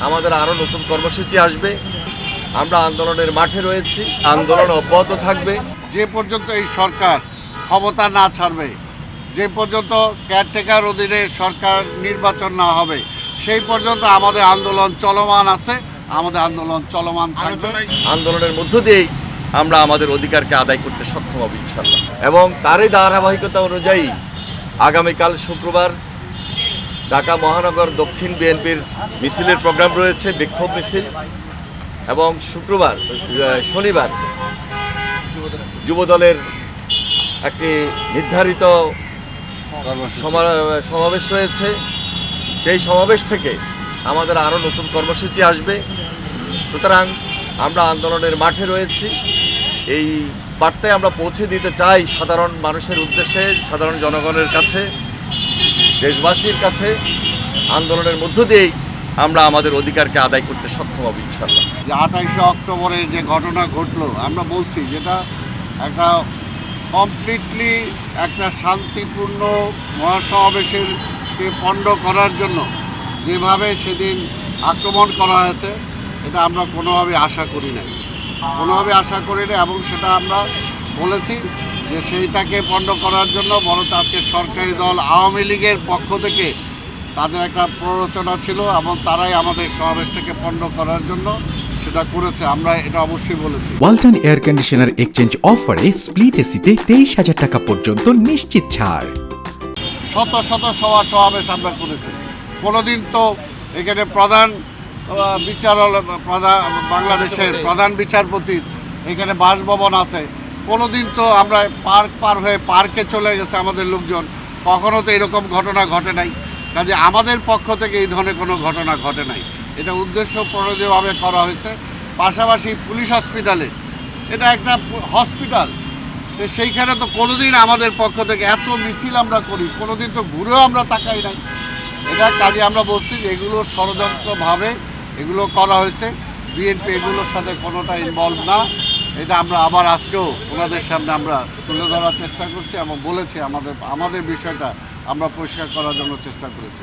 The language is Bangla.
আমাদের আরও নতুন কর্মসূচি আসবে। আমরা আন্দোলনের মাঠে রয়েছি, আন্দোলন অব্যাহত থাকবে। যে পর্যন্ত এই সরকার ক্ষমতা না ছাড়বে, যে পর্যন্ত কেয়ারটেকার অধীনে সরকার নির্বাচন না হবে, সেই পর্যন্ত আমাদের আন্দোলন চলমান আছে, আমাদের আন্দোলন চলমান থাকবে। আন্দোলনের মধ্য দিয়েই আমরা আমাদের অধিকারকে আদায় করতে সক্ষম হব ইনশাল্লাহ। এবং তারই ধারাবাহিকতা অনুযায়ী আগামীকাল শুক্রবার ঢাকা মহানগর দক্ষিণ বিএনপির মিছিলের প্রোগ্রাম রয়েছে, বিক্ষোভ মিছিল। এবং শনিবার যুবদলের একটি নির্ধারিত সমাবেশ রয়েছে। সেই সমাবেশ থেকে আমাদের আরও নতুন কর্মসূচি আসবে। সুতরাং আমরা আন্দোলনের মাঠে রয়েছি। এই বার্তায় আমরা পৌঁছে দিতে চাই সাধারণ মানুষের উদ্দেশ্যে, সাধারণ জনগণের কাছে, দেশবাসীর কাছে। আন্দোলনের মধ্য দিয়েই আমরা আমাদের অধিকারকে আদায় করতে সক্ষম হব ইনশাল্লাহ। যে 28শে অক্টোবরে যে ঘটনা ঘটলো, আমরা বলছি যেটা একটা কমপ্লিটলি একটা শান্তিপূর্ণ মহাসমাবেশকে পণ্ড করার জন্য যেভাবে সেদিন আক্রমণ করা হয়েছে, এটা আমরা কোনোভাবে আশা করি নাই, এবং সেটা আমরা বলেছি যে সেইটাকে পণ্ড করার জন্য বরং আজকে সরকারি দল আওয়ামী লীগের পক্ষ থেকে তাদের একটা প্ররোচনা ছিল এবং তারাই আমাদের সমাবেশটাকে পণ্ড করার জন্য সেটা করেছে। আমরা এটা অবশ্যই বলেছি। ওয়ালটন এয়ার কন্ডিশনার এক্সচেঞ্জ অফারে স্প্লিট এসিতে 23,000 টাকা পর্যন্ত নিশ্চিত ছাড়। শত শত সমাবেশ আমরা করেছি। কোনোদিন তো এখানে বাংলাদেশের প্রধান বিচারপতির এখানে বাসভবন আছে, কোনোদিন তো আমরা পার হয়ে পার্কে চলে গেছে আমাদের লোকজন, কখনো তো এরকম ঘটনা ঘটে নাই। কাজে আমাদের পক্ষ থেকে এই ধরনের কোনো ঘটনা ঘটে নাই। এটা উদ্দেশ্য প্রণোদিতভাবে করা হয়েছে। পাশাপাশি পুলিশ হসপিটালে, এটা একটা হসপিটাল, তো সেইখানে তো কোনোদিন আমাদের পক্ষ থেকে এত মিছিল আমরা করি, কোনোদিন তো ঘুরেও আমরা তাকাই নাই। এটা কাজে আমরা বলছি যে এগুলো ষড়যন্ত্রভাবে এগুলো করা হয়েছে। বিএনপি এগুলোর সাথে কোনোটা ইনভলভ না। এটা আমরা আবার আজকেও ওনাদের সামনে আমরা তুলে ধরার চেষ্টা করছি এবং বলেছি আমাদের বিষয়টা আমরা পরিষ্কার করার জন্য চেষ্টা করেছি।